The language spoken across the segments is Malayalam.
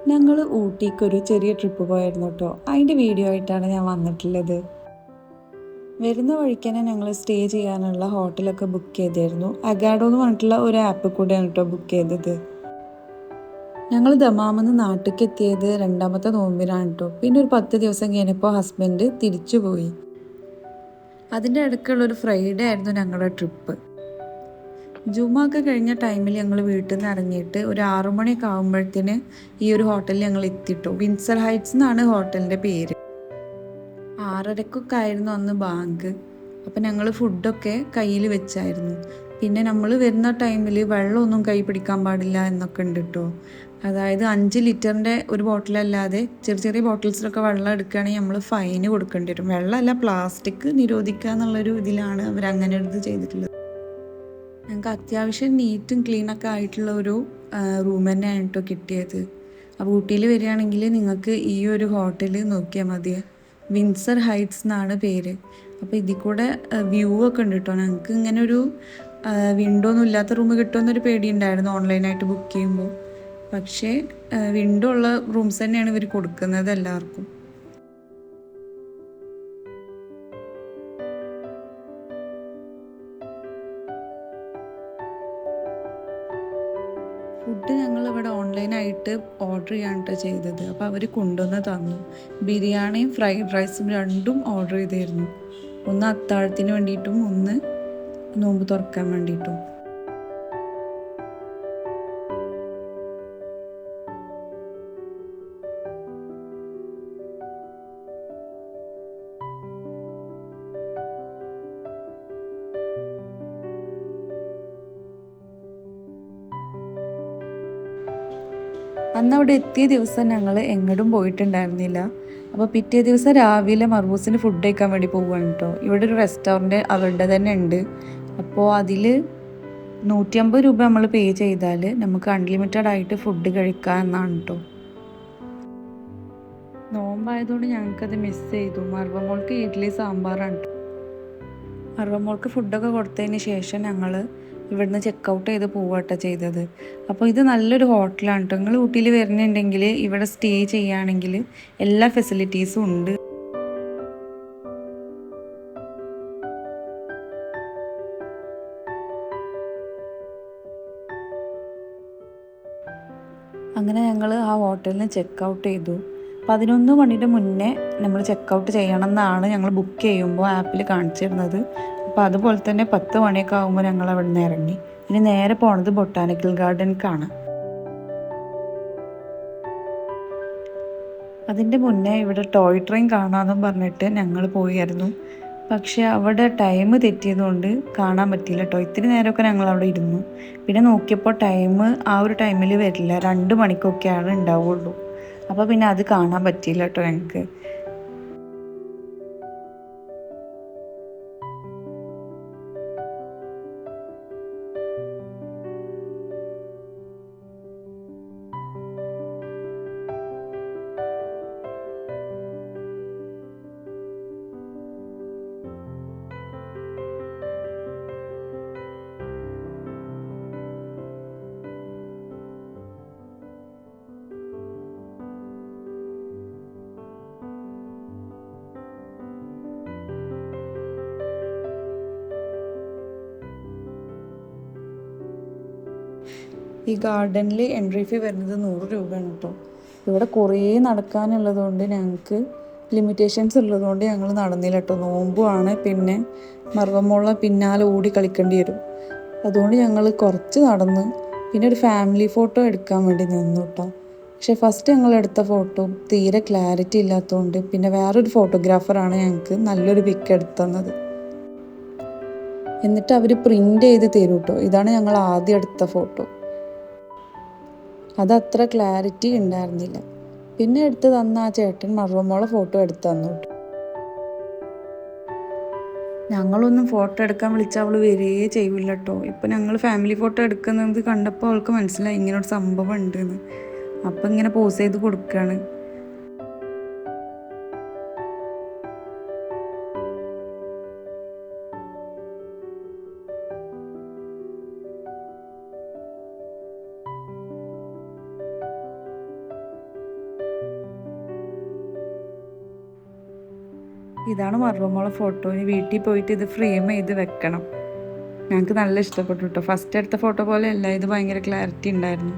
ഞങ്ങൾ ഊട്ടിക്കൊരു ചെറിയ ട്രിപ്പ് പോയായിരുന്നു കേട്ടോ. അതിൻ്റെ വീഡിയോ ആയിട്ടാണ് ഞാൻ വന്നിട്ടുള്ളത്. വരുന്ന വഴിക്ക് തന്നെ ഞങ്ങൾ സ്റ്റേ ചെയ്യാനുള്ള ഹോട്ടലൊക്കെ ബുക്ക് ചെയ്തായിരുന്നു. അഗാഡോ എന്ന് പറഞ്ഞിട്ടുള്ള ഒരു ആപ്പ് കൂടെയാണ് കേട്ടോ ബുക്ക് ചെയ്തത്. ഞങ്ങൾ ദമാമെന്ന് നാട്ടിലേക്ക് എത്തിയത് രണ്ടാമത്തെ നോമ്പിനാണ് കേട്ടോ. പിന്നെ ഒരു 10 ദിവസം കഴിഞ്ഞപ്പോൾ ഹസ്ബൻഡ് തിരിച്ചു പോയി. അതിൻ്റെ ഇടയ്ക്കുള്ളൊരു ഫ്രൈഡേ ആയിരുന്നു ഞങ്ങളുടെ ട്രിപ്പ്. ജുമ ഒക്കെ കഴിഞ്ഞ ടൈമിൽ ഞങ്ങൾ വീട്ടിൽ നിന്ന് ഇറങ്ങിയിട്ട് ഒരു 6 മണിയൊക്കെ ആകുമ്പോഴത്തേന് ഈ ഒരു ഹോട്ടലിൽ ഞങ്ങൾ എത്തിയിട്ടു. വിൻസർ ഹൈറ്റ്സ് എന്നാണ് ഹോട്ടലിൻ്റെ പേര്. 6:30 ആയിരുന്നു അന്ന് ബാങ്ക്. അപ്പം ഞങ്ങൾ ഫുഡൊക്കെ കയ്യിൽ വെച്ചായിരുന്നു. പിന്നെ നമ്മൾ വരുന്ന ടൈമിൽ വെള്ളമൊന്നും കൈ പിടിക്കാൻ പാടില്ല എന്നൊക്കെ ഉണ്ട് കേട്ടോ. അതായത് 5 ലിറ്ററിൻ്റെ ഒരു ബോട്ടിലല്ലാതെ ചെറിയ ചെറിയ ബോട്ടിൽസിലൊക്കെ വെള്ളം എടുക്കുകയാണെങ്കിൽ നമ്മൾ ഫൈന് കൊടുക്കേണ്ടി വരും. വെള്ളമല്ല, പ്ലാസ്റ്റിക് നിരോധിക്കുക എന്നുള്ളൊരു ഇതിലാണ് അവർ അങ്ങനെ ഒരു ഇത് ചെയ്തിട്ടുള്ളത്. ഞങ്ങൾക്ക് അത്യാവശ്യം നീറ്റും ക്ലീനൊക്കെ ആയിട്ടുള്ള ഒരു റൂം തന്നെയാണ് കേട്ടോ കിട്ടിയത്. അപ്പോൾ ഊട്ടിയിൽ വരികയാണെങ്കിൽ നിങ്ങൾക്ക് ഈ ഒരു ഹോട്ടൽ നോക്കിയാൽ മതി. വിൻസർ ഹൈറ്റ്സ് എന്നാണ് പേര്. അപ്പോൾ ഇതിൽ കൂടെ വ്യൂ ഒക്കെ ഉണ്ട് കേട്ടോ. ഞങ്ങൾക്ക് ഇങ്ങനെ ഒരു വിൻഡോ ഒന്നും ഇല്ലാത്ത റൂം കിട്ടുമെന്നൊരു പേടിയുണ്ടായിരുന്നു ഓൺലൈനായിട്ട് ബുക്ക് ചെയ്യുമ്പോൾ. പക്ഷേ വിൻഡോ ഉള്ള റൂംസ് തന്നെയാണ് ഇവർ കൊടുക്കുന്നത് എല്ലാവർക്കും. ഫുഡ് ഞങ്ങൾ ഇവിടെ ഓൺലൈനായിട്ട് ഓർഡർ ചെയ്യാനായിട്ട് ചെയ്തത്. അപ്പോൾ അവർ കൊണ്ടുവന്ന് തന്നു. ബിരിയാണിയും ഫ്രൈഡ് റൈസും രണ്ടും ഓർഡർ ചെയ്തായിരുന്നു. ഒന്ന് അത്താഴത്തിന് വേണ്ടിയിട്ടും ഒന്ന് നോമ്പ് തുറക്കാൻ വേണ്ടിയിട്ടും. അന്ന് അവിടെ എത്തിയ ദിവസം ഞങ്ങൾ എങ്ങോട്ടും പോയിട്ടുണ്ടായിരുന്നില്ല. അപ്പോൾ പിറ്റേ ദിവസം രാവിലെ മർബൂസിന് ഫുഡ് കഴിക്കാൻ വേണ്ടി പോവുകയാണ് കേട്ടോ. ഇവിടെ ഒരു റെസ്റ്റോറൻറ്റ് അവരുടെ തന്നെ ഉണ്ട്. അപ്പോൾ അതിൽ 150 രൂപ നമ്മൾ പേ ചെയ്താൽ നമുക്ക് അൺലിമിറ്റഡ് ആയിട്ട് ഫുഡ് കഴിക്കാം എന്നാണ് കേട്ടോ. നോമ്പായതുകൊണ്ട് ഞങ്ങൾക്കത് മിസ് ചെയ്തു. മർവമോൾക്ക് ഇഡ്ഡലി സാമ്പാറാണ് കേട്ടോ. മർവമോൾക്ക് ഫുഡൊക്കെ കൊടുത്തതിന് ശേഷം ഞങ്ങൾ ഇവിടുന്ന് ചെക്കൗട്ട് ചെയ്ത് പോവുകട്ടോ ചെയ്തത്. അപ്പോൾ ഇത് നല്ലൊരു ഹോട്ടലാണ് കേട്ടോ. നിങ്ങൾ ഊട്ടിയിൽ വരുന്നുണ്ടെങ്കിൽ ഇവിടെ സ്റ്റേ ചെയ്യുകയാണെങ്കിൽ എല്ലാ ഫെസിലിറ്റീസും ഉണ്ട്. അങ്ങനെ ഞങ്ങൾ ആ ഹോട്ടലിൽ നിന്ന് ചെക്കൗട്ട് ചെയ്തു. 11 മണിയുടെ മുന്നേ നമ്മൾ ചെക്കൗട്ട് ചെയ്യണം എന്നാണ് ഞങ്ങൾ ബുക്ക് ചെയ്യുമ്പോൾ ആപ്പിൽ കാണിച്ചിരുന്നത്. അപ്പോൾ അതുപോലെ തന്നെ 10 മണിയൊക്കെ ആകുമ്പോൾ ഞങ്ങൾ അവിടെ നിന്ന് ഇറങ്ങി. ഇനി നേരെ പോണത് ബൊട്ടാനിക്കൽ ഗാർഡനിലേക്കാണ്. അതിൻ്റെ മുന്നേ ഇവിടെ ടോയ് ട്രെയിൻ കാണാമെന്നും പറഞ്ഞിട്ട് ഞങ്ങൾ പോയായിരുന്നു. പക്ഷേ അവിടെ ടൈം തെറ്റിയതുകൊണ്ട് കാണാൻ പറ്റിയില്ല കേട്ടോ. ഇത്തിരി നേരമൊക്കെ ഞങ്ങൾ അവിടെ ഇരുന്നു. പിന്നെ നോക്കിയപ്പോൾ ടൈം ആ ഒരു ടൈമിൽ വരില്ല, 2 മണിക്കൊക്കെയാണ് ഉണ്ടാവുള്ളൂ. അപ്പോൾ പിന്നെ അത് കാണാൻ പറ്റിയില്ല കേട്ടോ ഞങ്ങൾക്ക്. ഈ ഗാർഡനിൽ എൻട്രി ഫീ വരുന്നത് 100 രൂപയാണ് കേട്ടോ. ഇവിടെ കുറേ നടക്കാനുള്ളതുകൊണ്ട് ഞങ്ങൾക്ക് ലിമിറ്റേഷൻസ് ഉള്ളതുകൊണ്ട് ഞങ്ങൾ നടന്നില്ല കേട്ടോ. നോമ്പുമാണ്, പിന്നെ മർവമോള പിന്നാലെ ഓടി കളിക്കേണ്ടി വരും. അതുകൊണ്ട് ഞങ്ങൾ കുറച്ച് നടന്ന് പിന്നെ ഒരു ഫാമിലി ഫോട്ടോ എടുക്കാൻ വേണ്ടി നിന്നു കേട്ടോ. പക്ഷേ ഫസ്റ്റ് ഞങ്ങൾ എടുത്ത ഫോട്ടോ തീരെ ക്ലാരിറ്റി ഇല്ലാത്തതുകൊണ്ട് പിന്നെ വേറൊരു ഫോട്ടോഗ്രാഫറാണ് ഞങ്ങൾക്ക് നല്ലൊരു പിക്ക് എടുത്തു തന്നത്. എന്നിട്ട് അവർ പ്രിൻ്റ് ചെയ്ത് തരും കേട്ടോ. ഇതാണ് ഞങ്ങൾ ആദ്യം എടുത്ത ഫോട്ടോ. അതത്ര ക്ലാരിറ്റി ഉണ്ടായിരുന്നില്ല. പിന്നെ എടുത്ത് തന്ന ആ ചേട്ടൻ മർവമോളെ ഫോട്ടോ എടുത്ത് തന്നു. ഞങ്ങളൊന്നും ഫോട്ടോ എടുക്കാൻ വിളിച്ചാൽ അവൾ വരികയേ ചെയ്യില്ല കേട്ടോ. ഇപ്പം ഞങ്ങൾ ഫാമിലി ഫോട്ടോ എടുക്കുന്നത് കണ്ടപ്പോൾ അവൾക്ക് മനസ്സിലായി ഇങ്ങനൊരു സംഭവം ഉണ്ടെന്ന്. അപ്പം ഇങ്ങനെ പോസ് ചെയ്ത് കൊടുക്കുകയാണ്. ഇതാണ് മറുപടിയുള്ള ഫോട്ടോ. ഇനി വീട്ടിൽ പോയിട്ട് ഇത് ഫ്രെയിം ചെയ്ത് വെക്കണം. ഞങ്ങൾക്ക് നല്ല ഇഷ്ടപ്പെട്ടു കേട്ടോ. ഫസ്റ്റ് എടുത്ത ഫോട്ടോ പോലെ അല്ല, ഇത് ഭയങ്കര ക്ലാരിറ്റി ഉണ്ടായിരുന്നു.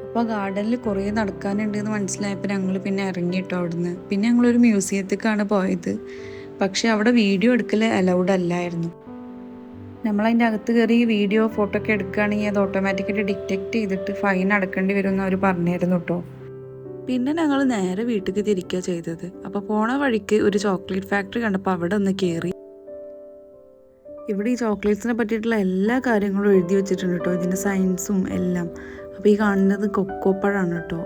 അപ്പോൾ ഗാർഡനിൽ കുറേ നടക്കാനുണ്ട് എന്ന് മനസ്സിലായപ്പോൾ ഞങ്ങൾ പിന്നെ ഇറങ്ങിയിട്ടോ അവിടുന്ന്. പിന്നെ ഞങ്ങളൊരു മ്യൂസിയത്തേക്കാണ് പോയത്. പക്ഷേ അവിടെ വീഡിയോ എടുക്കൽ അലൗഡ് അല്ലായിരുന്നു. നമ്മളതിൻ്റെ അകത്ത് കയറി വീഡിയോ ഫോട്ടോ ഒക്കെ എടുക്കുകയാണെങ്കിൽ അത് ഓട്ടോമാറ്റിക്കായിട്ട് ഡിറ്റക്റ്റ് ചെയ്തിട്ട് ഫൈൻ അടക്കേണ്ടി വരും എന്ന് അവർ പറഞ്ഞായിരുന്നു കേട്ടോ. പിന്നെ ഞങ്ങൾ നേരെ വീട്ടിലേക്ക് തിരിക്കുക ചെയ്തത്. അപ്പോൾ പോണ വഴിക്ക് ഒരു ചോക്ലേറ്റ് ഫാക്ടറി കണ്ടപ്പോൾ അവിടെ ഒന്ന് കയറി. ഇവിടെ ഈ ചോക്ലേറ്റ്സിനെ പറ്റിയിട്ടുള്ള എല്ലാ കാര്യങ്ങളും എഴുതി വെച്ചിട്ടുണ്ട് കേട്ടോ, ഇതിൻ്റെ സയൻസും എല്ലാം. അപ്പോൾ ഈ കാണുന്നത് കൊക്കോപ്പഴമാണ് കേട്ടോ.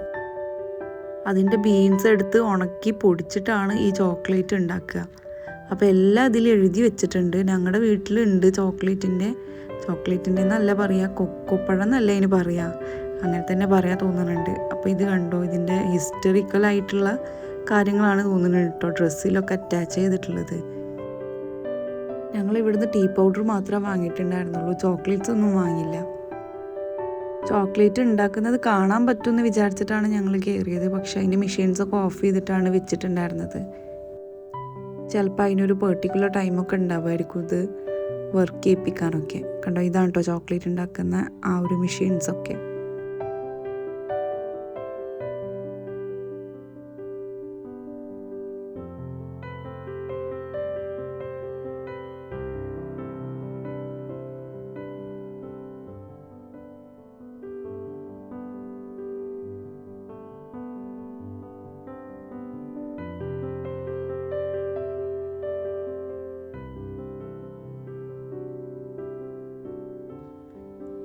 അതിൻ്റെ ബീൻസ് എടുത്ത് ഉണക്കി പൊടിച്ചിട്ടാണ് ഈ ചോക്ലേറ്റ് ഉണ്ടാക്കുക. അപ്പോൾ എല്ലാം ഇതിൽ എഴുതി വെച്ചിട്ടുണ്ട്. ഞങ്ങളുടെ വീട്ടിലുണ്ട് ചോക്ലേറ്റിൻ്റെ എന്നല്ല പറയുക, കൊക്കോപ്പഴം എന്നല്ല ഇതിന് പറയുക, അങ്ങനെ തന്നെ പറയാൻ തോന്നുന്നുണ്ട്. അപ്പോൾ ഇത് കണ്ടോ, ഇതിൻ്റെ ഹിസ്റ്ററിക്കലായിട്ടുള്ള കാര്യങ്ങളാണ് തോന്നുന്നുണ്ട് കേട്ടോ ഡ്രസ്സിലൊക്കെ അറ്റാച്ച് ചെയ്തിട്ടുള്ളത്. ഞങ്ങൾ ഇവിടുന്ന് ടീ പൗഡർ മാത്രമേ വാങ്ങിയിട്ടുണ്ടായിരുന്നുള്ളൂ, ചോക്ലേറ്റ്സ് ഒന്നും വാങ്ങിയില്ല. ചോക്ലേറ്റ് ഉണ്ടാക്കുന്നത് കാണാൻ പറ്റുമെന്ന് വിചാരിച്ചിട്ടാണ് ഞങ്ങൾ കയറിയത്. പക്ഷേ അതിൻ്റെ മെഷീൻസൊക്കെ ഓഫ് ചെയ്തിട്ടാണ് വെച്ചിട്ടുണ്ടായിരുന്നത്. ചിലപ്പോൾ അതിനൊരു പെർട്ടിക്കുലർ ടൈമൊക്കെ ഉണ്ടാവുമായിരിക്കും ഇത് വർക്ക് ചെയ്യിപ്പിക്കാനൊക്കെ. കണ്ടോ, ഇതാണ് കേട്ടോ ചോക്ലേറ്റ് ഉണ്ടാക്കുന്ന ആ ഒരു മെഷീൻസൊക്കെ.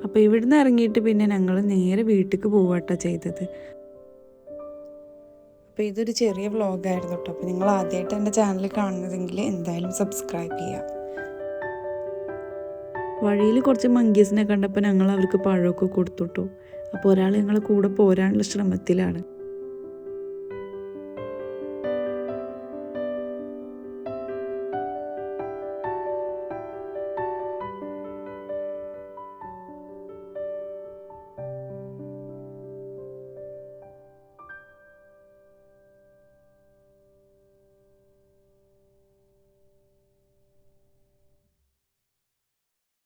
അപ്പോൾ ഇവിടുന്ന് ഇറങ്ങിയിട്ട് പിന്നെ ഞങ്ങൾ നേരെ വീട്ടിലേക്ക് പോവാട്ടോ ചെയ്തത്. അപ്പോൾ ഇതൊരു ചെറിയ വ്ളോഗായിരുന്നു കേട്ടോ. അപ്പോൾ നിങ്ങൾ ആദ്യമായിട്ട് എൻ്റെ ചാനൽ കാണുന്നതെങ്കിൽ എന്തായാലും സബ്സ്ക്രൈബ് ചെയ്യുക. വഴിയിൽ കുറച്ച് മങ്കീസിനെ കണ്ടപ്പോൾ ഞങ്ങൾ അവർക്ക് പഴമൊക്കെ കൊടുത്തുട്ടോ. അപ്പോൾ ഒരാൾ ഞങ്ങളെ കൂടെ പോരാനുള്ള ശ്രമത്തിലാണ്.